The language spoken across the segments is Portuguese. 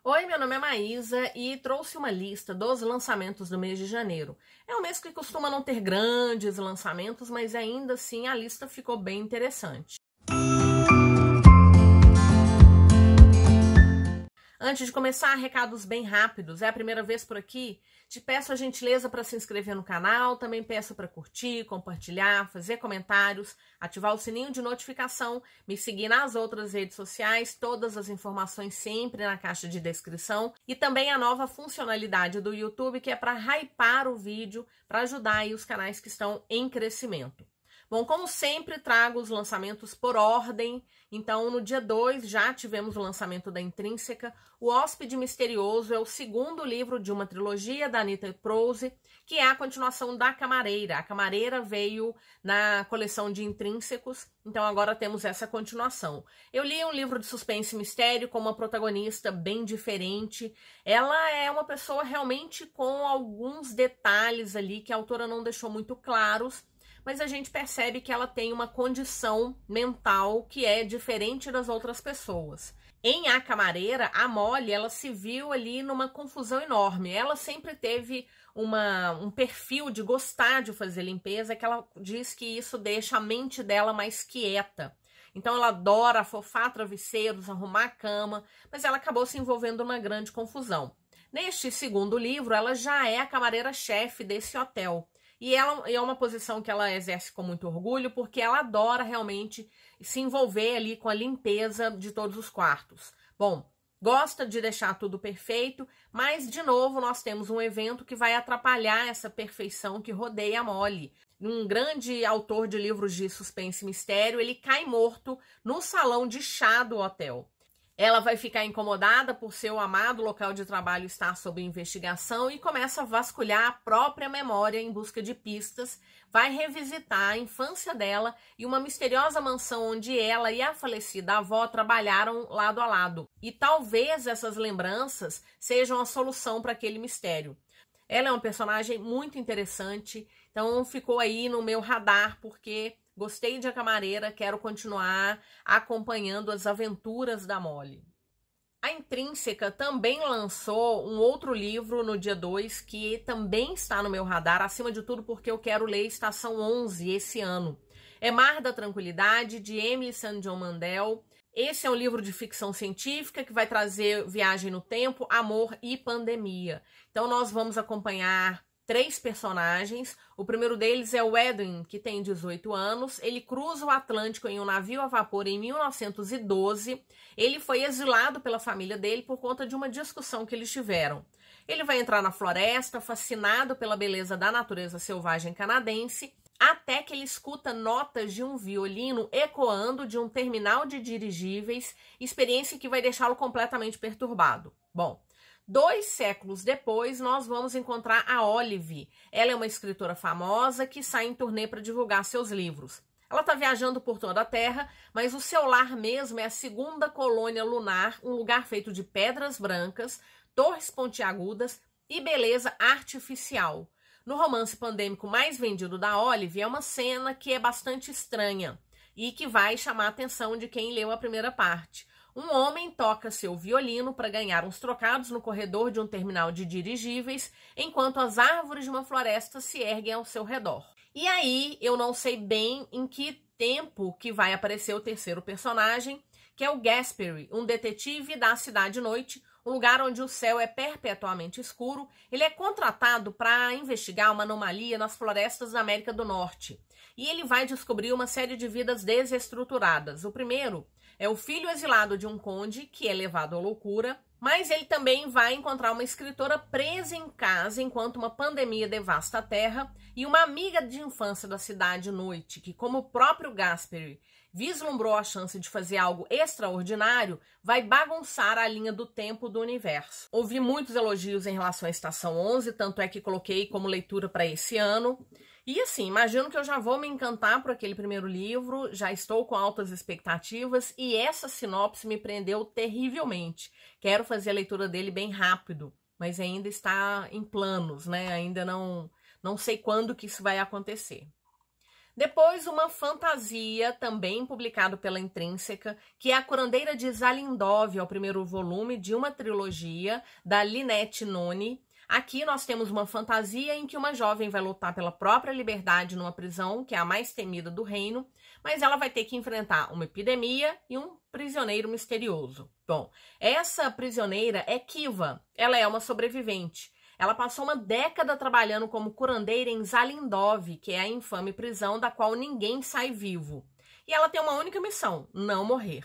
Oi, meu nome é Maísa e trouxe uma lista dos lançamentos do mês de janeiro. É um mês que costuma não ter grandes lançamentos, mas ainda assim a lista ficou bem interessante. Antes de começar, recados bem rápidos. É a primeira vez por aqui? Te peço a gentileza para se inscrever no canal, também peço para curtir, compartilhar, fazer comentários, ativar o sininho de notificação, me seguir nas outras redes sociais, todas as informações sempre na caixa de descrição, e também a nova funcionalidade do YouTube, que é para hypar o vídeo, para ajudar aí os canais que estão em crescimento. Bom, como sempre, trago os lançamentos por ordem. Então, no dia 2, já tivemos o lançamento da Intrínseca. O Hóspede Misterioso é o segundo livro de uma trilogia da Anita Prose, que é a continuação da Camareira. A Camareira veio na coleção de Intrínsecos, então agora temos essa continuação. Eu li um livro de suspense e mistério com uma protagonista bem diferente. Ela é uma pessoa realmente com alguns detalhes ali que a autora não deixou muito claros, mas a gente percebe que ela tem uma condição mental que é diferente das outras pessoas. Em A Camareira, a Molly, ela se viu ali numa confusão enorme. Ela sempre teve um perfil de gostar de fazer limpeza, que ela diz que isso deixa a mente dela mais quieta. Então ela adora afofar travesseiros, arrumar a cama, mas ela acabou se envolvendo numa grande confusão. Neste segundo livro, ela já é a camareira-chefe desse hotel. E ela é uma posição que ela exerce com muito orgulho, porque ela adora realmente se envolver ali com a limpeza de todos os quartos. Bom, gosta de deixar tudo perfeito, mas, de novo, nós temos um evento que vai atrapalhar essa perfeição que rodeia a Molly. Um grande autor de livros de suspense e mistério, ele cai morto no salão de chá do hotel. Ela vai ficar incomodada por seu amado local de trabalho estar sob investigação e começa a vasculhar a própria memória em busca de pistas, vai revisitar a infância dela e uma misteriosa mansão onde ela e a falecida avó trabalharam lado a lado. E talvez essas lembranças sejam a solução para aquele mistério. Ela é uma personagem muito interessante, então ficou aí no meu radar porque gostei de A Camareira, quero continuar acompanhando as aventuras da Molly. A Intrínseca também lançou um outro livro no dia 2, que também está no meu radar, acima de tudo porque eu quero ler Estação 11 esse ano. É Mar da Tranquilidade, de Emily St. John Mandel. Esse é um livro de ficção científica que vai trazer viagem no tempo, amor e pandemia. Então nós vamos acompanhar 3 personagens. O primeiro deles é o Edwin, que tem 18 anos. Ele cruza o Atlântico em um navio a vapor em 1912. Ele foi exilado pela família dele por conta de uma discussão que eles tiveram. Ele vai entrar na floresta, fascinado pela beleza da natureza selvagem canadense, até que ele escuta notas de um violino ecoando de um terminal de dirigíveis, experiência que vai deixá-lo completamente perturbado. Bom, 2 séculos depois, nós vamos encontrar a Olive. Ela é uma escritora famosa que sai em turnê para divulgar seus livros. Ela está viajando por toda a Terra, mas o seu lar mesmo é a segunda colônia lunar, um lugar feito de pedras brancas, torres pontiagudas e beleza artificial. No romance pandêmico mais vendido da Olive, é uma cena que é bastante estranha e que vai chamar a atenção de quem leu a primeira parte. Um homem toca seu violino para ganhar uns trocados no corredor de um terminal de dirigíveis, enquanto as árvores de uma floresta se erguem ao seu redor. E aí, eu não sei bem em que tempo que vai aparecer o terceiro personagem, que é o Gasperi, um detetive da cidade-noite, um lugar onde o céu é perpetuamente escuro. Ele é contratado para investigar uma anomalia nas florestas da América do Norte. E ele vai descobrir uma série de vidas desestruturadas. O primeiro é o filho exilado de um conde, que é levado à loucura, mas ele também vai encontrar uma escritora presa em casa enquanto uma pandemia devasta a terra e uma amiga de infância da cidade-noite, que, como o próprio Gasperi vislumbrou a chance de fazer algo extraordinário, vai bagunçar a linha do tempo do universo. Ouvi muitos elogios em relação à Estação 11, tanto é que coloquei como leitura para esse ano. E assim, imagino que eu já vou me encantar por aquele primeiro livro, já estou com altas expectativas e essa sinopse me prendeu terrivelmente. Quero fazer a leitura dele bem rápido, mas ainda está em planos, né? Ainda não sei quando que isso vai acontecer. Depois, uma fantasia, também publicado pela Intrínseca, que é A Curandeira de Zalindov, é o primeiro volume de uma trilogia da Lynette Noni. Aqui nós temos uma fantasia em que uma jovem vai lutar pela própria liberdade numa prisão, que é a mais temida do reino, mas ela vai ter que enfrentar uma epidemia e um prisioneiro misterioso. Bom, essa prisioneira é Kiva, ela é uma sobrevivente. Ela passou uma década trabalhando como curandeira em Zalindov, que é a infame prisão da qual ninguém sai vivo. E ela tem uma única missão, não morrer.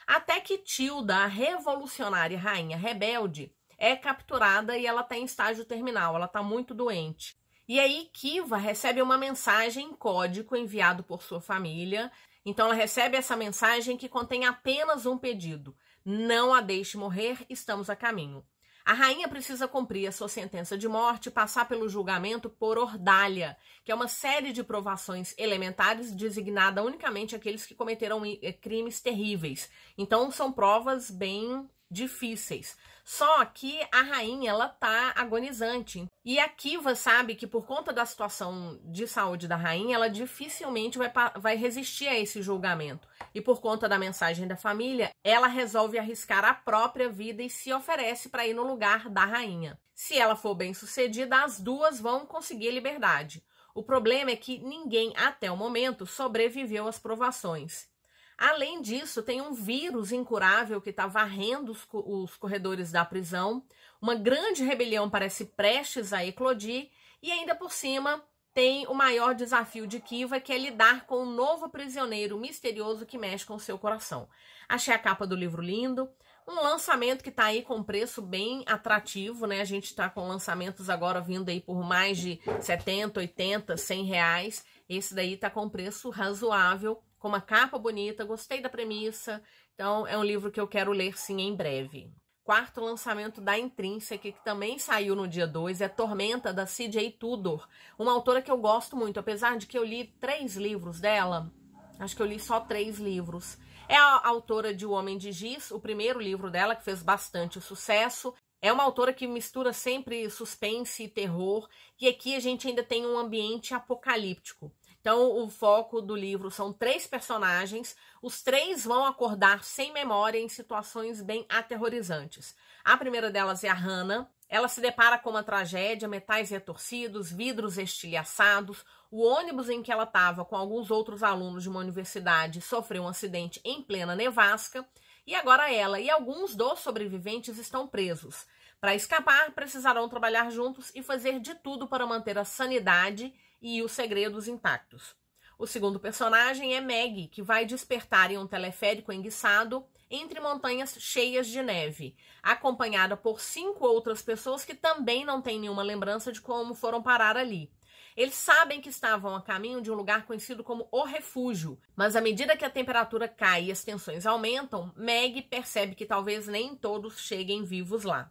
Até que Tilda, a revolucionária rainha rebelde, é capturada e ela está em estágio terminal, ela está muito doente. E aí Kiva recebe uma mensagem em código enviado por sua família. Então ela recebe essa mensagem que contém apenas um pedido: não a deixe morrer, estamos a caminho. A rainha precisa cumprir a sua sentença de morte e passar pelo julgamento por ordalha, que é uma série de provações elementares designada unicamente àqueles que cometeram crimes terríveis. Então são provas bem difíceis. Só que a rainha, ela tá agonizante. E a Kiva sabe que por conta da situação de saúde da rainha, ela dificilmente vai resistir a esse julgamento. E por conta da mensagem da família, ela resolve arriscar a própria vida e se oferece para ir no lugar da rainha. Se ela for bem-sucedida, as duas vão conseguir liberdade. O problema é que ninguém, até o momento, sobreviveu às provações. Além disso, tem um vírus incurável que está varrendo os corredores da prisão, uma grande rebelião parece prestes a eclodir e ainda por cima tem o maior desafio de Kiva, que é lidar com um novo prisioneiro misterioso que mexe com o seu coração. Achei a capa do livro lindo, um lançamento que está aí com preço bem atrativo, né? A gente está com lançamentos agora vindo aí por mais de 70, 80, 100 reais. Esse daí está com preço razoável, com uma capa bonita, gostei da premissa, então é um livro que eu quero ler sim em breve. Quarto lançamento da Intrínseca, que também saiu no dia 2, é Tormenta, da C.J. Tudor, uma autora que eu gosto muito, apesar de que eu li 3 livros dela, acho que eu li só 3 livros. É a autora de O Homem de Giz, o primeiro livro dela, que fez bastante sucesso. É uma autora que mistura sempre suspense e terror, e aqui a gente ainda tem um ambiente apocalíptico. Então, o foco do livro são 3 personagens, os 3 vão acordar sem memória em situações bem aterrorizantes. A primeira delas é a Hannah. Ela se depara com uma tragédia, metais retorcidos, vidros estilhaçados. O ônibus em que ela estava com alguns outros alunos de uma universidade sofreu um acidente em plena nevasca. E agora ela e alguns dos sobreviventes estão presos. Para escapar, precisarão trabalhar juntos e fazer de tudo para manter a sanidade e os segredos intactos. O segundo personagem é Maggie, que vai despertar em um teleférico enguiçado entre montanhas cheias de neve, acompanhada por 5 outras pessoas que também não têm nenhuma lembrança de como foram parar ali. Eles sabem que estavam a caminho de um lugar conhecido como O Refúgio, mas à medida que a temperatura cai e as tensões aumentam, Maggie percebe que talvez nem todos cheguem vivos lá.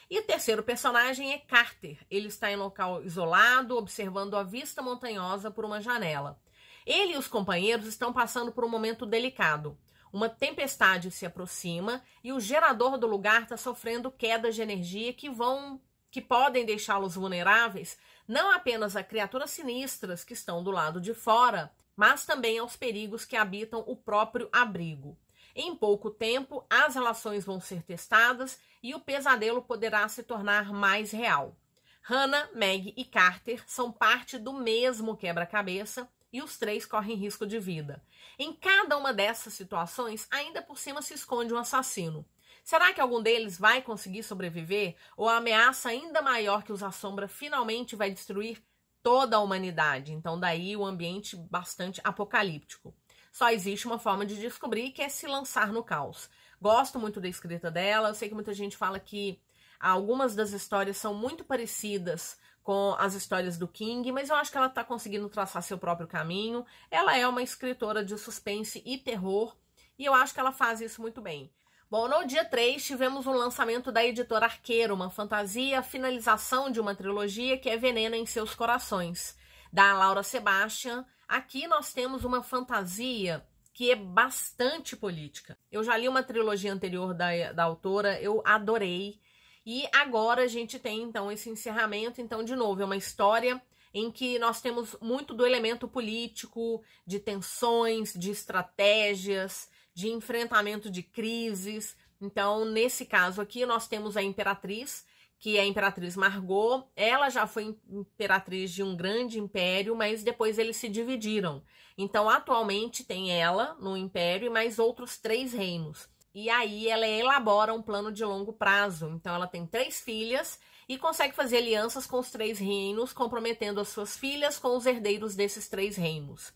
E o terceiro personagem é Carter. Ele está em um local isolado, observando a vista montanhosa por uma janela. Ele e os companheiros estão passando por um momento delicado. Uma tempestade se aproxima e o gerador do lugar está sofrendo quedas de energia que podem deixá-los vulneráveis não apenas a criaturas sinistras que estão do lado de fora, mas também aos perigos que habitam o próprio abrigo. Em pouco tempo, as relações vão ser testadas e o pesadelo poderá se tornar mais real. Hannah, Maggie e Carter são parte do mesmo quebra-cabeça e os 3 correm risco de vida. Em cada uma dessas situações, ainda por cima se esconde um assassino. Será que algum deles vai conseguir sobreviver? Ou a ameaça ainda maior que os assombra finalmente vai destruir toda a humanidade? Então daí o ambiente bastante apocalíptico. Só existe uma forma de descobrir, que é se lançar no caos. Gosto muito da escrita dela, eu sei que muita gente fala que algumas das histórias são muito parecidas com as histórias do King, mas eu acho que ela está conseguindo traçar seu próprio caminho. Ela é uma escritora de suspense e terror, e eu acho que ela faz isso muito bem. Bom, no dia 3 tivemos o lançamento da editora Arqueiro, uma fantasia, a finalização de uma trilogia que é Veneno em Seus Corações, da Laura Sebastian. Aqui nós temos uma fantasia que é bastante política. Eu já li uma trilogia anterior da autora, eu adorei. E agora a gente tem, então, esse encerramento. Então, de novo, é uma história em que nós temos muito do elemento político, de tensões, de estratégias, de enfrentamento de crises. Então, nesse caso aqui, nós temos a imperatriz, que é a Imperatriz Margot. Ela já foi imperatriz de um grande império, mas depois eles se dividiram. Então, atualmente tem ela no império e mais outros 3 reinos. E aí ela elabora um plano de longo prazo. Então, ela tem 3 filhas e consegue fazer alianças com os 3 reinos, comprometendo as suas filhas com os herdeiros desses 3 reinos.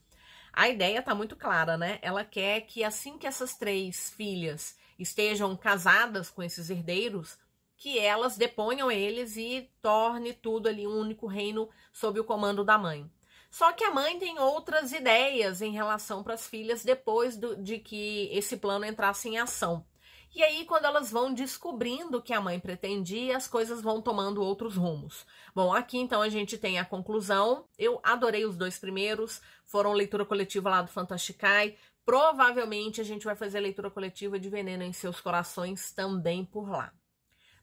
A ideia tá muito clara, né? Ela quer que assim que essas 3 filhas estejam casadas com esses herdeiros, que elas deponham eles e torne tudo ali um único reino sob o comando da mãe. Só que a mãe tem outras ideias em relação para as filhas depois de que esse plano entrasse em ação. E aí, quando elas vão descobrindo o que a mãe pretendia, as coisas vão tomando outros rumos. Bom, aqui então a gente tem a conclusão. Eu adorei os 2 primeiros, foram leitura coletiva lá do Fantasticai. Provavelmente a gente vai fazer leitura coletiva de Veneno em Seus Corações também por lá.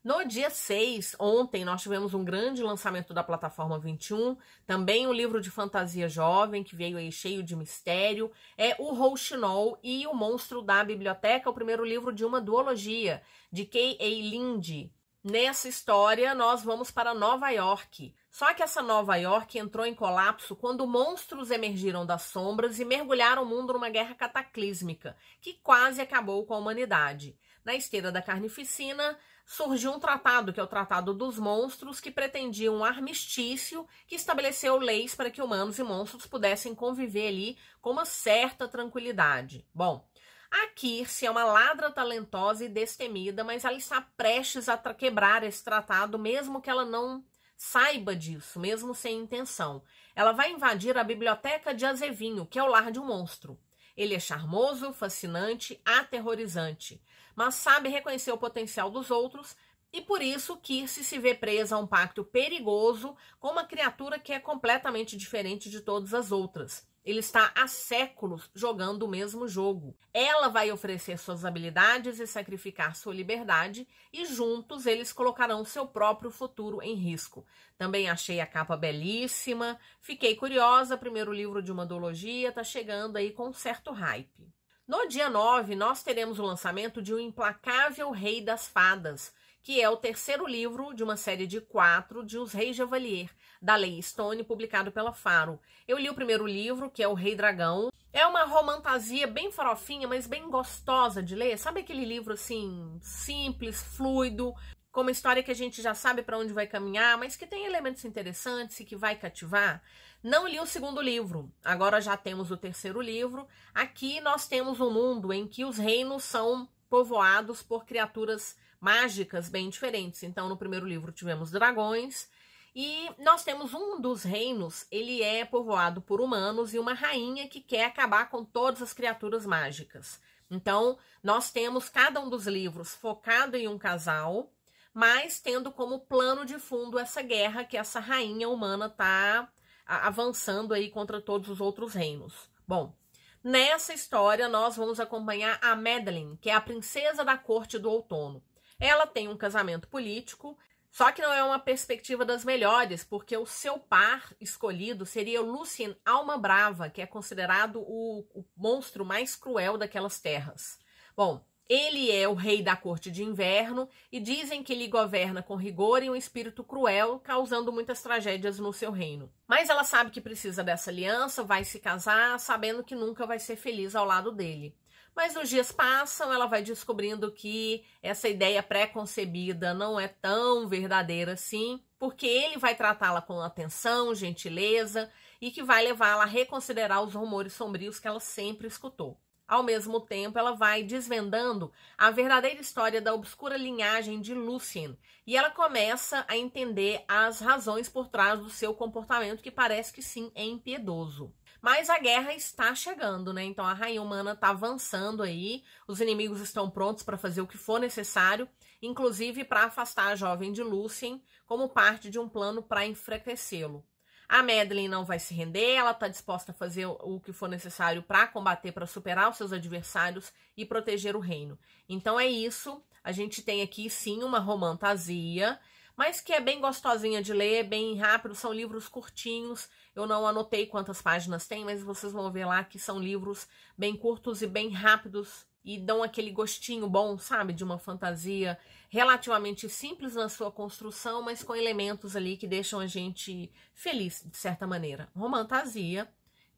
No dia 6, ontem, nós tivemos um grande lançamento da Plataforma 21, também um livro de fantasia jovem, que veio aí cheio de mistério, é o Rouxinol e o Monstro da Biblioteca, o primeiro livro de uma duologia, de K.A. Linde. Nessa história, nós vamos para Nova York. Só que essa Nova York entrou em colapso quando monstros emergiram das sombras e mergulharam o mundo numa guerra cataclísmica, que quase acabou com a humanidade. Na esteira da carnificina, surgiu um tratado, que é o Tratado dos Monstros, que pretendia um armistício que estabeleceu leis para que humanos e monstros pudessem conviver ali com uma certa tranquilidade. Bom, a Kirce é uma ladra talentosa e destemida, mas ela está prestes a quebrar esse tratado, mesmo que ela não saiba disso, mesmo sem intenção. Ela vai invadir a biblioteca de Azevinho, que é o lar de um monstro. Ele é charmoso, fascinante, aterrorizante, mas sabe reconhecer o potencial dos outros e por isso Kirce se vê presa a um pacto perigoso com uma criatura que é completamente diferente de todas as outras. Ele está há séculos jogando o mesmo jogo. Ela vai oferecer suas habilidades e sacrificar sua liberdade, e juntos eles colocarão seu próprio futuro em risco. Também achei a capa belíssima, fiquei curiosa, primeiro livro de uma duologia, tá chegando aí com um certo hype. No dia 9, nós teremos o lançamento de O Implacável Rei das Fadas, que é o terceiro livro de uma série de 4 de Os Reis Javalier, da Lei Stone, publicado pela Faro. Eu li o primeiro livro, que é O Rei Dragão. É uma romantasia bem farofinha, mas bem gostosa de ler. Sabe aquele livro, assim, simples, fluido, com uma história que a gente já sabe para onde vai caminhar, mas que tem elementos interessantes e que vai cativar? Não li o segundo livro, agora já temos o terceiro livro. Aqui nós temos um mundo em que os reinos são povoados por criaturas mágicas bem diferentes. Então, no primeiro livro tivemos dragões e nós temos um dos reinos, ele é povoado por humanos e uma rainha que quer acabar com todas as criaturas mágicas. Então, nós temos cada um dos livros focado em um casal, mas tendo como plano de fundo essa guerra que essa rainha humana está avançando aí contra todos os outros reinos. Bom, nessa história nós vamos acompanhar a Madeline, que é a princesa da corte do outono. Ela tem um casamento político, só que não é uma perspectiva das melhores, porque o seu par escolhido seria o Lucien Alma Brava, que é considerado o monstro mais cruel daquelas terras. Bom, ele é o rei da corte de inverno e dizem que ele governa com rigor e um espírito cruel, causando muitas tragédias no seu reino. Mas ela sabe que precisa dessa aliança, vai se casar, sabendo que nunca vai ser feliz ao lado dele. Mas os dias passam, ela vai descobrindo que essa ideia pré-concebida não é tão verdadeira assim, porque ele vai tratá-la com atenção, gentileza e que vai levá-la a reconsiderar os rumores sombrios que ela sempre escutou. Ao mesmo tempo, ela vai desvendando a verdadeira história da obscura linhagem de Lucien e ela começa a entender as razões por trás do seu comportamento, que parece que sim, é impiedoso. Mas a guerra está chegando, né? Então a rainha humana está avançando aí, os inimigos estão prontos para fazer o que for necessário, inclusive para afastar a jovem de Lucien como parte de um plano para enfraquecê-lo. A Madeline não vai se render, ela está disposta a fazer o que for necessário para combater, para superar os seus adversários e proteger o reino. Então é isso, a gente tem aqui sim uma romantasia, mas que é bem gostosinha de ler, bem rápido, são livros curtinhos. Eu não anotei quantas páginas tem, mas vocês vão ver lá que são livros bem curtos e bem rápidos e dão aquele gostinho bom, sabe, de uma fantasia relativamente simples na sua construção, mas com elementos ali que deixam a gente feliz, de certa maneira. Romantasia,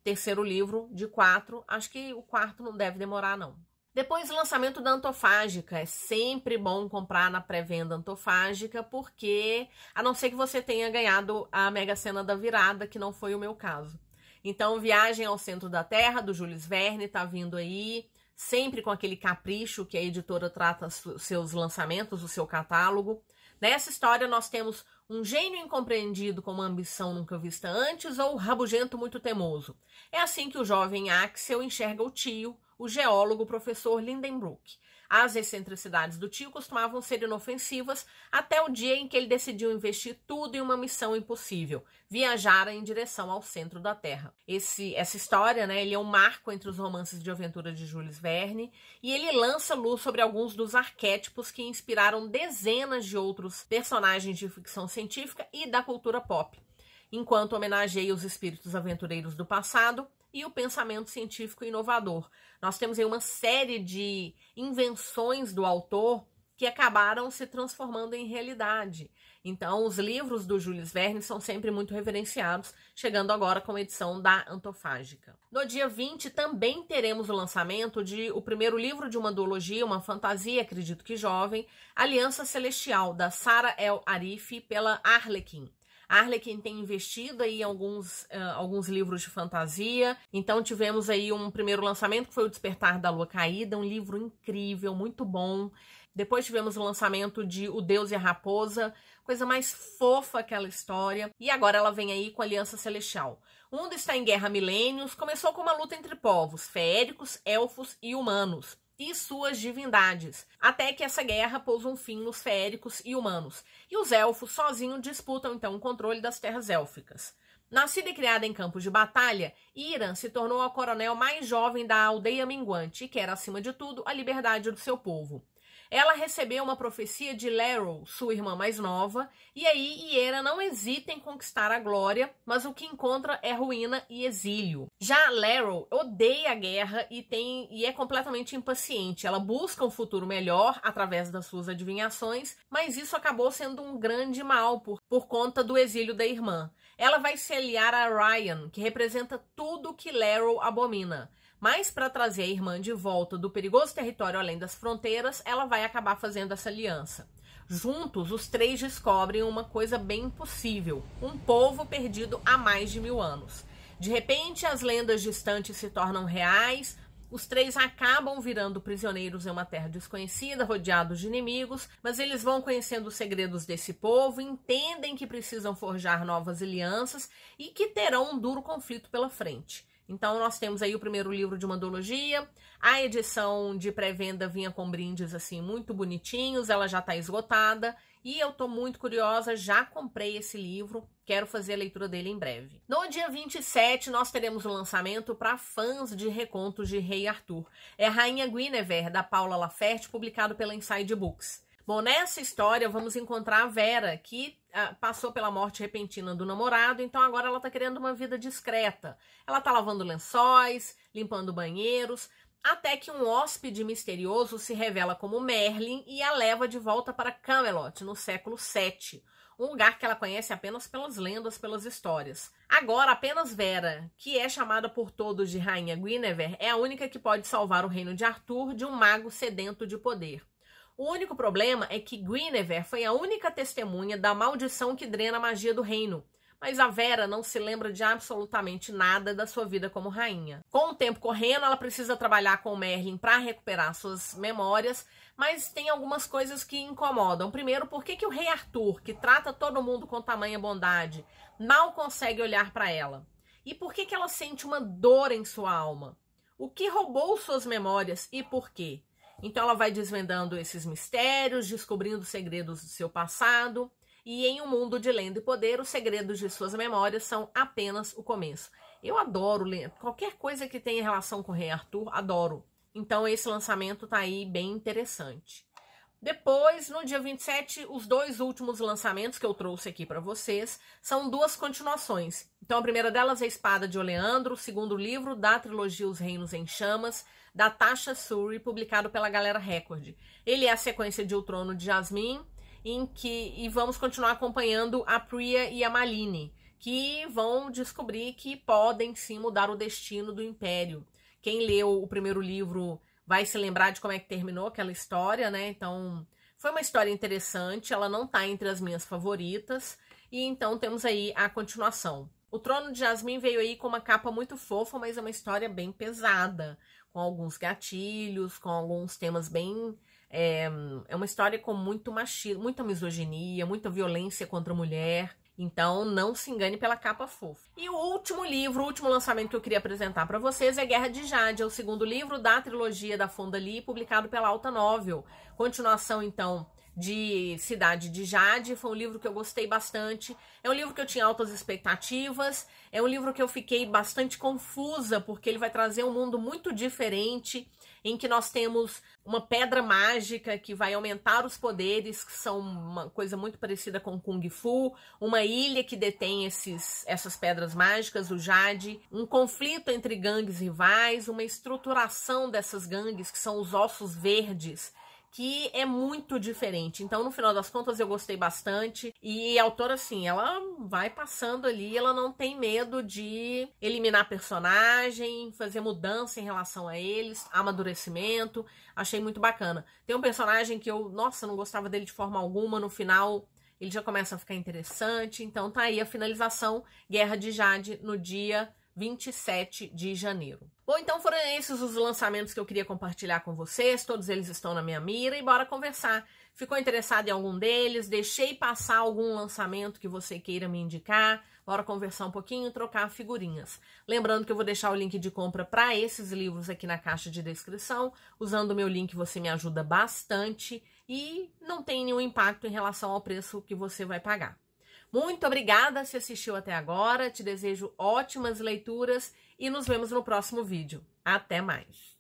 terceiro livro de 4, acho que o quarto não deve demorar, não. Depois, o lançamento da Antofágica. É sempre bom comprar na pré-venda Antofágica, porque, a não ser que você tenha ganhado a Mega Sena da Virada, que não foi o meu caso. Então, Viagem ao Centro da Terra, do Jules Verne, tá vindo aí, sempre com aquele capricho que a editora trata seus lançamentos, o seu catálogo. Nessa história, nós temos um gênio incompreendido com uma ambição nunca vista antes ou rabugento muito teimoso. É assim que o jovem Axel enxerga o tio, o geólogo professor Lindenbrook. As excentricidades do tio costumavam ser inofensivas até o dia em que ele decidiu investir tudo em uma missão impossível, viajar em direção ao centro da Terra. Essa história, né, ele é um marco entre os romances de aventura de Jules Verne e ele lança luz sobre alguns dos arquétipos que inspiraram dezenas de outros personagens de ficção científica e da cultura pop, enquanto homenageia os espíritos aventureiros do passado e o pensamento científico inovador. Nós temos aí uma série de invenções do autor que acabaram se transformando em realidade. Então, os livros do Jules Verne são sempre muito reverenciados, chegando agora com a edição da Antofágica. No dia 20, também teremos o lançamento de o primeiro livro de uma duologia, uma fantasia, acredito que jovem, Aliança Celestial, da Sarah El Arif, pela Arlequim. A Arlequim tem investido aí em alguns livros de fantasia, então tivemos aí um primeiro lançamento que foi O Despertar da Lua Caída, um livro incrível, muito bom. Depois tivemos o lançamento de O Deus e a Raposa, coisa mais fofa aquela história. E agora ela vem aí com Aliança Celestial. O mundo está em guerra há milênios, começou com uma luta entre povos, feéricos, elfos e humanos, e suas divindades, até que essa guerra pôs um fim nos feéricos e humanos, e os elfos sozinhos disputam então o controle das terras élficas. Nascida e criada em campos de batalha, Iran se tornou a coronel mais jovem da aldeia minguante e quer, acima de tudo, a liberdade do seu povo. Ela recebeu uma profecia de Laeral, sua irmã mais nova, e aí Iera não hesita em conquistar a glória, mas o que encontra é ruína e exílio. Já Laeral odeia a guerra e é completamente impaciente. Ela busca um futuro melhor através das suas adivinhações, mas isso acabou sendo um grande mal por conta do exílio da irmã. Ela vai se aliar a Ryan, que representa tudo que Laeral abomina. Mas para trazer a irmã de volta do perigoso território além das fronteiras, ela vai acabar fazendo essa aliança. Juntos, os três descobrem uma coisa bem impossível: um povo perdido há mais de 1000 anos. De repente, as lendas distantes se tornam reais, os três acabam virando prisioneiros em uma terra desconhecida, rodeados de inimigos, mas eles vão conhecendo os segredos desse povo, entendem que precisam forjar novas alianças e que terão um duro conflito pela frente. Então, nós temos aí o primeiro livro de uma duologia. A edição de pré-venda vinha com brindes, assim, muito bonitinhos. Ela já está esgotada. E eu tô muito curiosa, já comprei esse livro. Quero fazer a leitura dele em breve. No dia 27, nós teremos o lançamento para fãs de recontos de Rei Arthur. É Rainha Guinevere, da Paula Laferte, publicado pela Inside Books. Bom, nessa história vamos encontrar a Vera, que passou pela morte repentina do namorado, então agora ela tá querendo uma vida discreta. Ela tá lavando lençóis, limpando banheiros, até que um hóspede misterioso se revela como Merlin e a leva de volta para Camelot, no século VII, um lugar que ela conhece apenas pelas lendas, pelas histórias. Agora, apenas Vera, que é chamada por todos de Rainha Guinevere, é a única que pode salvar o reino de Arthur de um mago sedento de poder. O único problema é que Guinevere foi a única testemunha da maldição que drena a magia do reino, mas a Vera não se lembra de absolutamente nada da sua vida como rainha. Com o tempo correndo, ela precisa trabalhar com o Merlin para recuperar suas memórias, mas tem algumas coisas que incomodam. Primeiro, por que o rei Arthur, que trata todo mundo com tamanha bondade, mal consegue olhar para ela? E por que ela sente uma dor em sua alma? O que roubou suas memórias e por quê? Então ela vai desvendando esses mistérios, descobrindo segredos do seu passado, e em um mundo de lenda e poder, os segredos de suas memórias são apenas o começo. Eu adoro ler, qualquer coisa que tenha relação com o Rei Arthur, adoro. Então esse lançamento tá aí bem interessante. Depois, no dia 27, os 2 últimos lançamentos que eu trouxe aqui para vocês são 2 continuações. Então, a primeira delas é A Espada de Oleandro, o segundo livro da trilogia Os Reinos em Chamas, da Tasha Suri, publicado pela Galera Record. Ele é a sequência de O Trono de Jasmine, e vamos continuar acompanhando a Priya e a Malini, que vão descobrir que podem sim mudar o destino do Império. Quem leu o primeiro livro vai se lembrar de como é que terminou aquela história, né? Então, foi uma história interessante, ela não tá entre as minhas favoritas, e então temos aí a continuação. O Trono de Jasmine veio aí com uma capa muito fofa, mas é uma história bem pesada, com alguns gatilhos, com alguns temas bem... É uma história com muito machismo, muita misoginia, muita violência contra a mulher. Então, não se engane pela capa fofa. E o último livro, o último lançamento que eu queria apresentar para vocês é Guerra de Jade, é o segundo livro da trilogia da Fonda Lee, publicado pela Alta Novel. Continuação, então, de Cidade de Jade, foi um livro que eu gostei bastante. É um livro que eu tinha altas expectativas, é um livro que eu fiquei bastante confusa, porque ele vai trazer um mundo muito diferente, em que nós temos uma pedra mágica que vai aumentar os poderes, que são uma coisa muito parecida com Kung Fu, uma ilha que detém essas pedras mágicas, o Jade, um conflito entre gangues rivais, uma estruturação dessas gangues, que são os Ossos Verdes, que é muito diferente. Então, no final das contas, eu gostei bastante. E a autora, assim, ela vai passando ali, ela não tem medo de eliminar personagem, fazer mudança em relação a eles, amadurecimento. Achei muito bacana. Tem um personagem que eu, nossa, não gostava dele de forma alguma, no final ele já começa a ficar interessante. Então, tá aí a finalização, Guerra de Jade, no dia 27 de janeiro. Bom, então foram esses os lançamentos que eu queria compartilhar com vocês, todos eles estão na minha mira e bora conversar. Ficou interessado em algum deles? Deixei passar algum lançamento que você queira me indicar? Bora conversar um pouquinho e trocar figurinhas. Lembrando que eu vou deixar o link de compra para esses livros aqui na caixa de descrição. Usando o meu link você me ajuda bastante e não tem nenhum impacto em relação ao preço que você vai pagar. Muito obrigada se assistiu até agora, te desejo ótimas leituras e nos vemos no próximo vídeo. Até mais!